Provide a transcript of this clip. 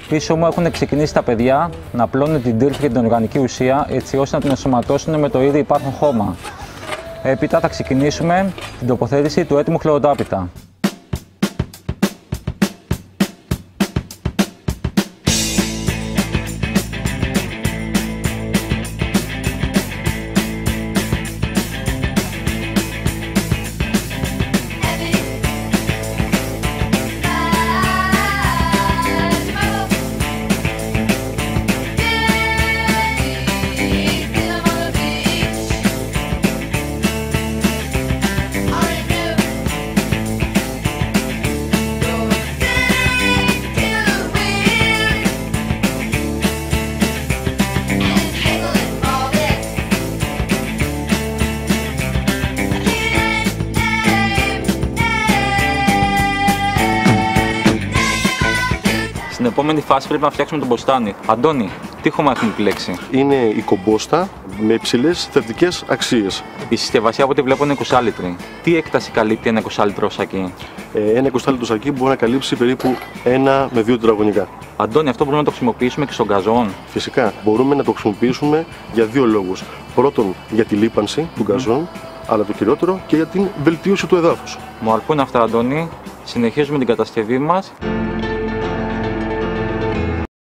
Πίσω μου έχουν ξεκινήσει τα παιδιά να πλώνουν την τύρφη και την οργανική ουσία έτσι ώστε να την ενσωματώσουν με το ήδη υπάρχον χώμα. Έπειτα θα ξεκινήσουμε την τοποθέτηση του έτοιμου χλωροτάπητα. Στην επόμενη φάση πρέπει να φτιάξουμε τον μποστάνι. Αντώνη, τι χώμα έχουμε επιλέξει? Είναι η κομπόστα με υψηλές θρεπτικές αξίες. Η συσκευασία από ό,τι βλέπω είναι 20 λίτρη. Τι έκταση καλύπτει ένα 20 λίτρο σακί? Ένα 20 λίτρο σακί μπορεί να καλύψει περίπου 1 με 2 τετραγωνικά. Αντώνη, αυτό μπορούμε να το χρησιμοποιήσουμε και στον γκαζόν? Φυσικά, μπορούμε να το χρησιμοποιήσουμε για δύο λόγους. Πρώτον, για τη λίπανση του γκαζόν, αλλά το κυριότερο και για την βελτίωση του εδάφους. Μου αρκούν αυτά, Αντώνη. Συνεχίζουμε την κατασκευή μας.